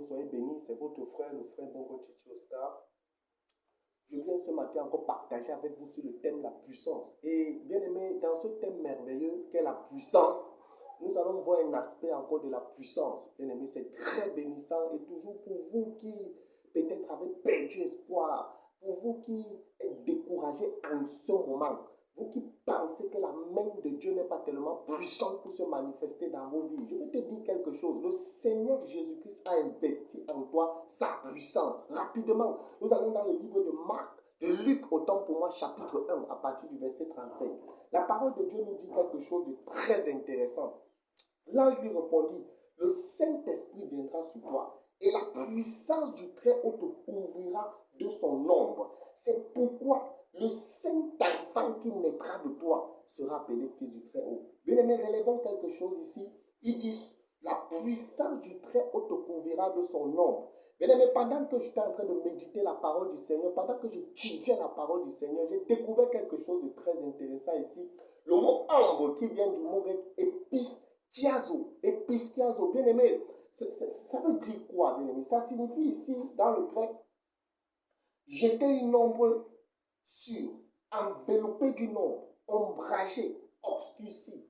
soyez bénis. C'est votre frère, le frère Bongo Chichi Oscar. Je viens ce matin encore partager avec vous sur le thème la puissance. Et bien aimé, dans ce thème merveilleux qu'est la puissance, nous allons voir un aspect encore de la puissance. Bien aimé, c'est très bénissant et toujours pour vous qui peut-être avez perdu espoir, pour vous qui êtes découragés en ce moment, vous qui pensez que la main de Dieu n'est pas tellement puissante pour se manifester dans vos vies, je vais te dire quelque chose. Le Seigneur Jésus-Christ a investi en toi sa puissance. Rapidement, nous allons dans le livre de Marc, de Luc, autant pour moi, chapitre 1, à partir du verset 35. La parole de Dieu nous dit quelque chose de très intéressant. L'ange lui répondit, le Saint-Esprit viendra sur toi et la puissance du Très-Haut te couvrira de son ombre. C'est pourquoi le Saint-Enfant qui naîtra de toi sera appelé Fils du Très-Haut. Bien aimé, relevons quelque chose ici. Il dit, la puissance du Très-Haut te couvrira de son ombre. Bien aimé, pendant que j'étais en train de méditer la parole du Seigneur, pendant que j'étudiais la parole du Seigneur, j'ai découvert quelque chose de très intéressant ici. Le mot ombre qui vient du mot grec episkiazo, bien aimé, ça veut dire quoi, bien aimé? Ça signifie ici, dans le grec, jeter une ombre sur, enveloppé d'une ombre, ombragé, obscurci.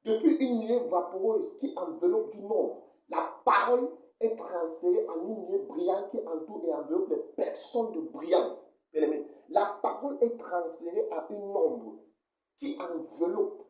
Depuis une nuée vaporeuse qui enveloppe d'une ombre, la parole est transférée en une nuée brillante qui entoure et enveloppe les personnes de brillance. Bien aimé, la parole est transférée à une ombre qui enveloppe,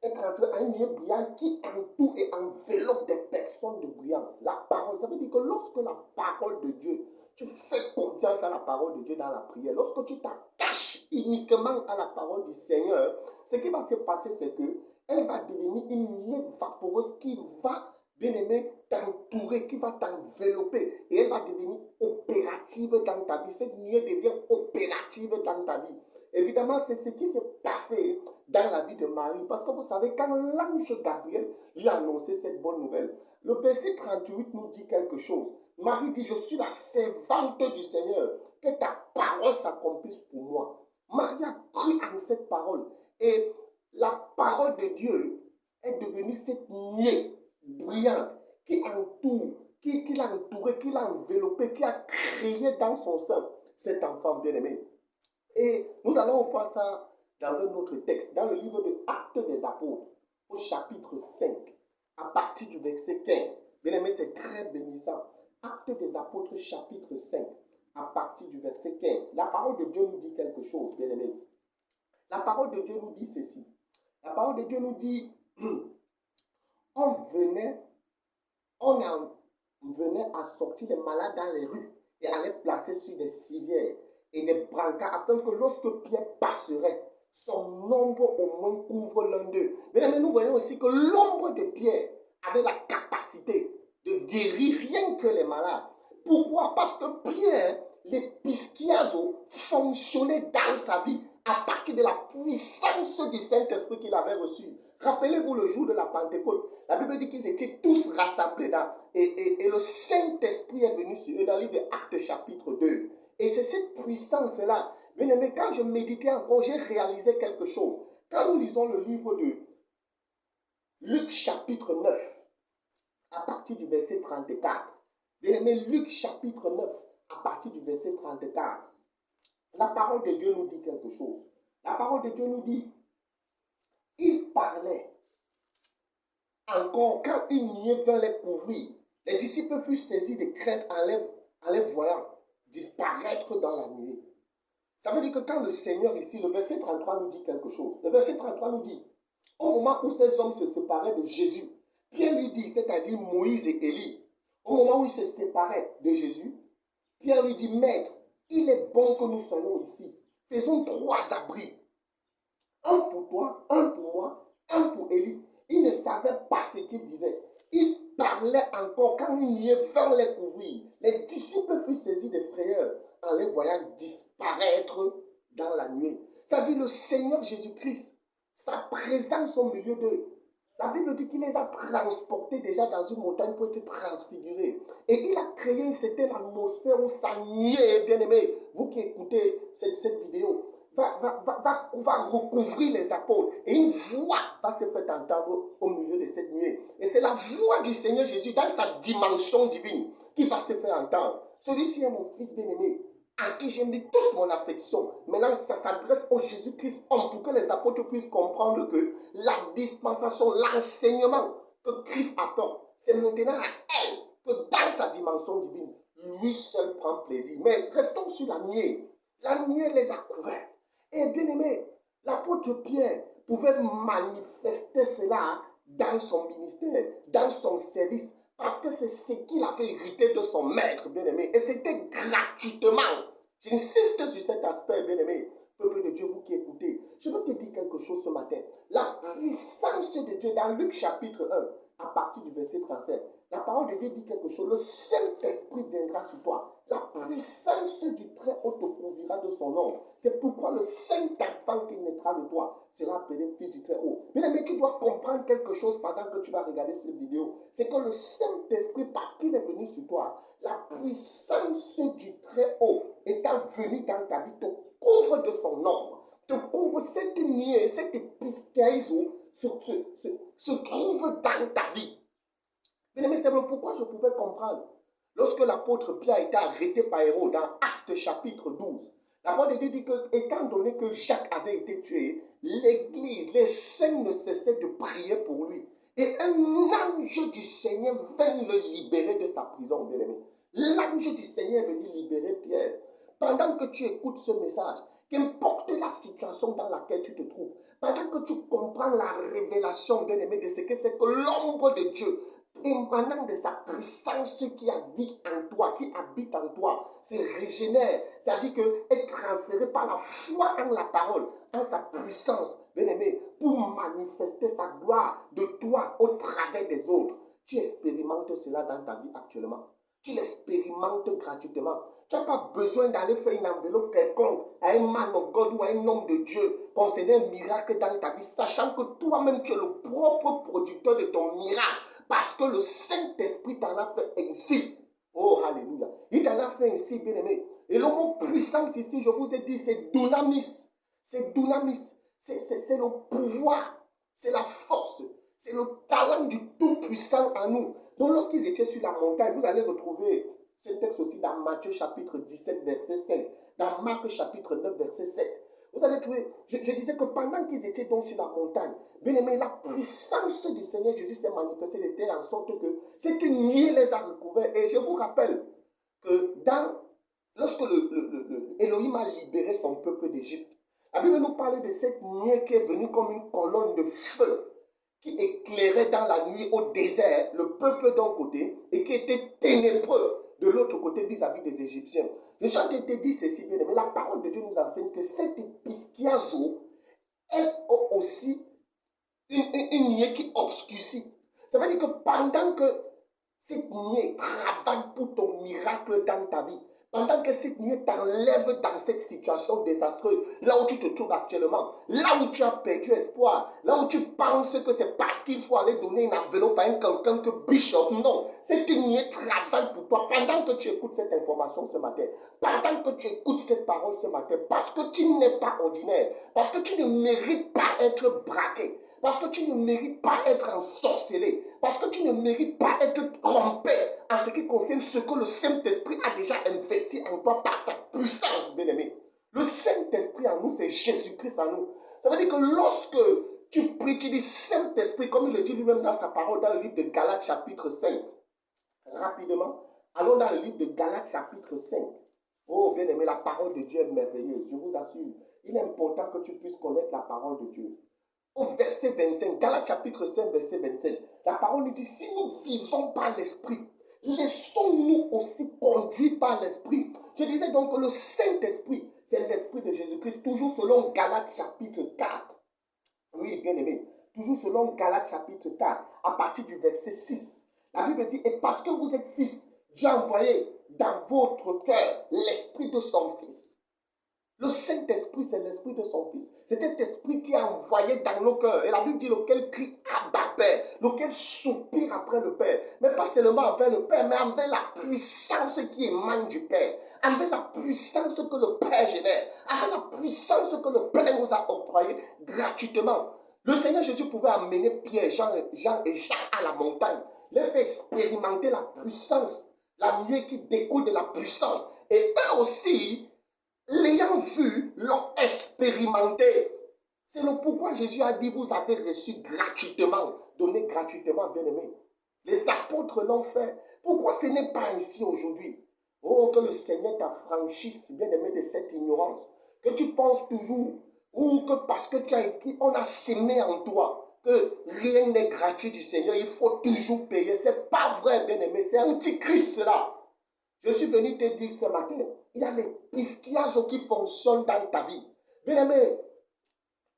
est transférée à une nuée brillante qui entoure et enveloppe des personnes de brillance. La parole, ça veut dire que lorsque la parole de Dieu, tu fais confiance à la parole de Dieu dans la prière, lorsque tu t'attaches uniquement à la parole du Seigneur, ce qui va se passer, c'est que elle va devenir une nuée vaporeuse qui va, bien aimé, t'entourer, qui va t'envelopper. Et elle va devenir opérative dans ta vie. Cette nuée devient opérative dans ta vie. Évidemment, c'est ce qui s'est passé dans la vie de Marie. Parce que vous savez, quand l'ange Gabriel lui a annoncé cette bonne nouvelle, le verset 38 nous dit quelque chose. Marie dit, je suis la servante du Seigneur, que ta parole s'accomplisse pour moi. Marie a cru en cette parole. Et la parole de Dieu est devenue cette nuée brillante qui entoure, qui l'a entouré, qui l'a enveloppé, qui a créé dans son sein cet enfant bien-aimé. Et nous allons voir ça dans un autre texte, dans le livre de Actes des Apôtres, au chapitre 5, à partir du verset 15. Bien-aimé, c'est très bénissant. Actes des Apôtres, chapitre 5, à partir du verset 15. La parole de Dieu nous dit quelque chose, bien-aimé. La parole de Dieu nous dit ceci. La parole de Dieu nous dit, on venait à sortir les malades dans les rues et à les placer sur des civières et des brancards afin que lorsque Pierre passerait, son ombre au moins couvre l'un d'eux. Mais nous voyons aussi que l'ombre de Pierre avait la capacité de guérir rien que les malades. Pourquoi? Parce que Pierre, l'épischiazo, fonctionnait dans sa vie à partir de la puissance du Saint-Esprit qu'il avait reçu. Rappelez-vous le jour de la Pentecôte. La Bible dit qu'ils étaient tous rassemblés là. Et le Saint-Esprit est venu sur eux dans le livre d'Actes chapitre 2. Et c'est cette puissance-là. Bien aimé, quand je méditais encore, j'ai réalisé quelque chose. Quand nous lisons le livre de Luc chapitre 9, à partir du verset 34. Bien aimé, Luc chapitre 9, à partir du verset 34. La parole de Dieu nous dit quelque chose. La parole de Dieu nous dit, il parlait encore quand une nuée vint les couvrir. Les disciples furent saisis de crainte en les voyant disparaître dans la nuée. Ça veut dire que quand le Seigneur ici, le verset 33 nous dit quelque chose. Le verset 33 nous dit, au moment où ces hommes se séparaient de Jésus, Pierre lui dit, c'est-à-dire Moïse et Élie, au moment où ils se séparaient de Jésus, Pierre lui dit, Maître, il est bon que nous soyons ici. Faisons 3 abris. Un pour toi, un pour moi, un pour Élie. Il ne savait pas ce qu'il disait. Il parlait encore quand une nuée vint les couvrir. Les disciples furent saisis de frayeur en les voyant disparaître dans la nuée. C'est-à-dire le Seigneur Jésus-Christ, sa présence au milieu d'eux. La Bible dit qu'il les a transportés déjà dans une montagne pour être transfigurés. Et il a créé une certaine atmosphère où sa nuée, bien aimé, vous qui écoutez cette vidéo, va recouvrir les apôtres. Et une voix va se faire entendre au milieu de cette nuée. Et c'est la voix du Seigneur Jésus dans sa dimension divine qui va se faire entendre. Celui-ci est mon fils bien-aimé, à qui j'ai mis toute mon affection. Maintenant, ça s'adresse au Jésus-Christ homme pour que les apôtres puissent comprendre que la dispensation, l'enseignement que Christ apporte, c'est maintenant à elle que dans sa dimension divine, lui seul prend plaisir. Mais restons sur la nuée. La nuée les a couverts. Et bien aimé, l'apôtre Pierre pouvait manifester cela dans son ministère, dans son service, parce que c'est ce qu'il avait hérité de son maître, bien aimé. Et c'était gratuitement. J'insiste sur cet aspect, bien aimé. Peuple de Dieu, vous qui écoutez, je veux te dire quelque chose ce matin. La puissance de Dieu dans Luc chapitre 1, à partir du verset 37, la parole de Dieu dit quelque chose. Le Saint-Esprit viendra sur toi. La puissance du Très-Haut te couvrira de son nom. C'est pourquoi le Saint-Enfant qui naîtra de toi sera appelé Fils du Très-Haut. Mais tu dois comprendre quelque chose pendant que tu vas regarder cette vidéo. C'est que le Saint-Esprit, parce qu'il est venu sur toi, la puissance du Très-Haut étant venue dans ta vie, te couvre de son ombre. Te couvre cette nuée, cette piscaïso se trouve dans ta vie. Mais c'est pourquoi je pouvais comprendre. Lorsque l'apôtre Pierre a été arrêté par Hérode dans Actes chapitre 12, la parole de Dieu dit que, étant donné que Jacques avait été tué, l'Église, les saints ne cessaient de prier pour lui. Et un ange du Seigneur vint le libérer de sa prison, bien-aimé. L'ange du Seigneur est venu libérer Pierre. Pendant que tu écoutes ce message, qu'importe la situation dans laquelle tu te trouves, pendant que tu comprends la révélation, bien-aimé, de ce que c'est que l'ombre de Dieu, émanant de sa puissance qui habite en toi, se régénère, c'est-à-dire qu'elle est transférée par la foi en la parole, en sa puissance, bien-aimé, pour manifester sa gloire de toi au travers des autres. Tu expérimentes cela dans ta vie actuellement. Tu l'expérimentes gratuitement. Tu n'as pas besoin d'aller faire une enveloppe quelconque à un man of God ou à un homme de Dieu concernant un miracle dans ta vie, sachant que toi-même tu es le propre producteur de ton miracle. Parce que le Saint-Esprit t'en a fait ainsi. Oh, alléluia. Il t'en a fait ainsi, bien-aimé. Et le mot puissance ici, je vous ai dit, c'est dunamis. C'est dunamis. C'est le pouvoir. C'est la force. C'est le talent du Tout-Puissant en nous. Donc, lorsqu'ils étaient sur la montagne, vous allez retrouver ce texte aussi dans Matthieu chapitre 17, verset 5. Dans Marc chapitre 9, verset 7. Vous allez trouver, je disais que pendant qu'ils étaient donc sur la montagne, bien aimé, la puissance du Seigneur Jésus s'est manifestée de telle en sorte que cette nuée les a recouverts. Et je vous rappelle que lorsque Elohim a libéré son peuple d'Égypte, la Bible nous parlait de cette nuée qui est venue comme une colonne de feu qui éclairait dans la nuit au désert le peuple d'un côté et qui était ténébreux de l'autre côté vis-à-vis des Égyptiens. Je suis en train de te dire ceci, bien aimé, la parole de Dieu nous enseigne que cette pisciazo, elle a aussi une nuée qui obscurcit. Ça veut dire que pendant que cette nuée travaille pour ton miracle dans ta vie, pendant que cette nuée t'enlève dans cette situation désastreuse, là où tu te trouves actuellement, là où tu as perdu espoir, là où tu penses que c'est parce qu'il faut aller donner une enveloppe à quelqu'un que Bishop, non, cette nuée travaille pour toi pendant que tu écoutes cette information ce matin, pendant que tu écoutes cette parole ce matin, parce que tu n'es pas ordinaire, parce que tu ne mérites pas être braqué, parce que tu ne mérites pas être ensorcelé, parce que tu ne mérites pas être trompé en ce qui concerne ce que le Saint-Esprit a déjà investi en toi par sa puissance, bien-aimé. Le Saint-Esprit en nous, c'est Jésus-Christ en nous. Ça veut dire que lorsque tu pries, tu dis Saint-Esprit, comme il le dit lui-même dans sa parole, dans le livre de Galates chapitre 5. Rapidement, allons dans le livre de Galates chapitre 5. Oh, bien-aimé, la parole de Dieu est merveilleuse, je vous assure. Il est important que tu puisses connaître la parole de Dieu. Au verset 25, Galates chapitre 5, verset 25, la parole nous dit, si nous vivons par l'Esprit, laissons-nous aussi conduire par l'Esprit. Je disais donc que le Saint-Esprit, c'est l'Esprit de Jésus-Christ, toujours selon Galates chapitre 4. Oui, bien aimé, toujours selon Galates chapitre 4, à partir du verset 6. La Bible dit, et parce que vous êtes fils, Dieu a envoyé dans votre cœur l'Esprit de son Fils. Le Saint-Esprit, c'est l'Esprit de son Fils. C'est cet Esprit qui a envoyé dans nos cœurs. Et la Bible dit lequel crie Abba Père, lequel soupire après le Père. Mais pas seulement après le Père, mais avec la puissance qui émane du Père. Avec la puissance que le Père génère. Avec la puissance que le Père nous a octroyée gratuitement. Le Seigneur Jésus pouvait amener Pierre, Jean et Jacques à la montagne. Les faire expérimenter la puissance. La nuée qui découle de la puissance. Et eux aussi, l'ayant vu, l'ont expérimenté. C'est le pourquoi Jésus a dit, vous avez reçu gratuitement, donné gratuitement, bien-aimés. Les apôtres l'ont fait. Pourquoi ce n'est pas ainsi aujourd'hui? Oh, que le Seigneur t'affranchisse, bien-aimé, de cette ignorance. Que tu penses toujours, ou que parce que tu as écrit, on a sémé en toi, que rien n'est gratuit du Seigneur, il faut toujours payer. Ce n'est pas vrai, bien-aimé, c'est antichrist cela. Je suis venu te dire ce matin, il y a les pisciasos qui fonctionnent dans ta vie. Bien-aimé,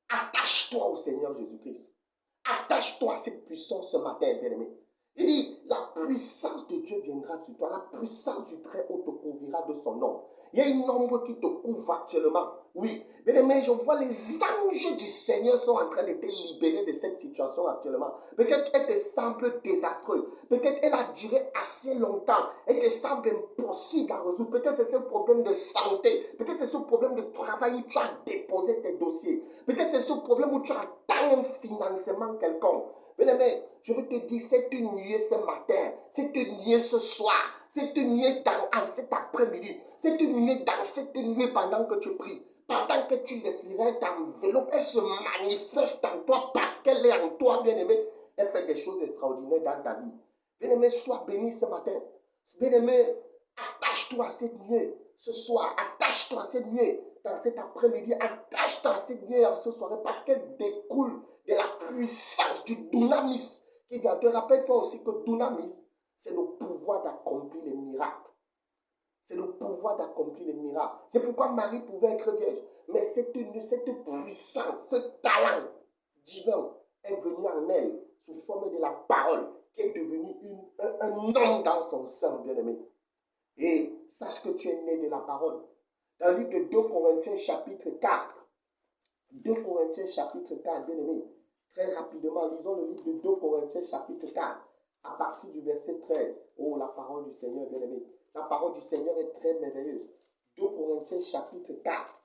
attache-toi au Seigneur Jésus-Christ. Attache-toi à cette puissance ce matin, bien-aimé. Il dit, la puissance de Dieu viendra sur toi. La puissance du Très-Haut te couvrira de son ombre. Il y a une ombre qui te couvre actuellement. Oui, bien-aimé, je vois les anges du Seigneur sont en train de te libérer de cette situation actuellement. Peut-être qu'elle te semble désastreuse. Peut-être qu'elle a duré assez longtemps. Elle te semble impossible à résoudre. Peut-être c'est ce problème de santé. Peut-être c'est ce problème de travail où tu as déposé tes dossiers. Peut-être c'est ce problème où tu attends un financement quelconque. Bien-aimé, je veux te dire, c'est une nuée ce matin, c'est une nuée ce soir, c'est une nuée dans cet après-midi, c'est une nuée dans cette nuée pendant que tu pries, pendant que tu respirais, ta enveloppe, elle se manifeste en toi parce qu'elle est en toi, bien-aimé. Elle fait des choses extraordinaires dans ta vie. Bien-aimé, sois béni ce matin. Bien-aimé, attache-toi à cette nuée ce soir, attache-toi à cette nuée dans cet après-midi, attache-toi à cette nuée en ce soir parce qu'elle découle de la puissance du dunamis qui vient. Te rappelle-toi aussi que dunamis, c'est le pouvoir d'accomplir les miracles. C'est le pouvoir d'accomplir les miracles. C'est pourquoi Marie pouvait être vierge. Mais cette puissance, ce talent divin est venu en elle sous forme de la parole qui est devenu un homme dans son sein, bien-aimé. Et sache que tu es né de la parole. Dans le livre de 2 Corinthiens chapitre 4, 2 Corinthiens chapitre 4, bien-aimé, très rapidement, lisons le livre de 2 Corinthiens chapitre 4, à partir du verset 13. Oh, la parole du Seigneur, bien-aimé. La parole du Seigneur est très merveilleuse. 2 Corinthiens chapitre 4,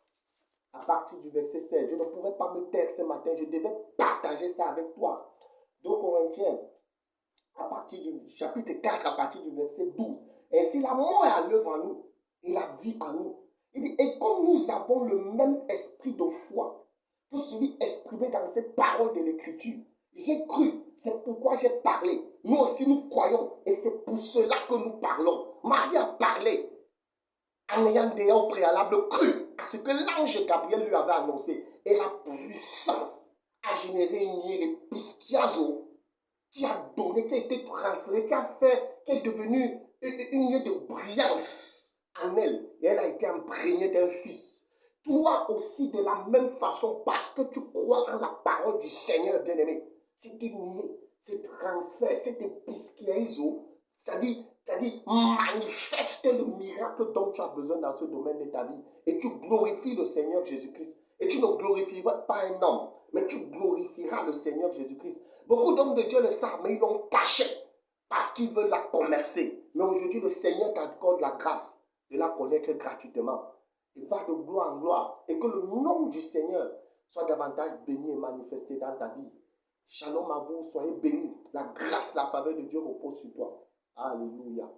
à partir du verset 16. Je ne pouvais pas me taire ce matin, je devais partager ça avec toi. 2 Corinthiens, à partir du chapitre 4, à partir du verset 12. Ainsi, la mort est à l'œuvre en nous et la vie en nous. Il dit, et comme nous avons le même esprit de foi que celui exprimé dans cette parole de l'Écriture, j'ai cru, c'est pourquoi j'ai parlé. Nous aussi, nous croyons et c'est pour cela que nous parlons. Marie a parlé en ayant déjà au préalable cru à ce que l'ange Gabriel lui avait annoncé. Et la puissance a généré une nuée, les pisciasos, qui a donné, qui a été transférée, qui est devenue une nuée de brillance en elle. Et elle a été imprégnée d'un fils. Toi aussi, de la même façon, parce que tu crois en la parole du Seigneur, bien-aimé, c'est une nuée, ce transfert, cet épisquiaïso, c'est-à-dire manifeste le miracle dont tu as besoin dans ce domaine de ta vie. Et tu glorifies le Seigneur Jésus-Christ. Et tu ne glorifieras pas un homme, mais tu glorifieras le Seigneur Jésus-Christ. Beaucoup d'hommes de Dieu le savent, mais ils l'ont caché parce qu'ils veulent la commercer. Mais aujourd'hui, le Seigneur t'accorde la grâce de la connaître gratuitement. Il va de gloire en gloire. Et que le nom du Seigneur soit davantage béni et manifesté dans ta vie. Shalom à vous, soyez bénis. La grâce, la faveur de Dieu repose sur toi. Alléluia.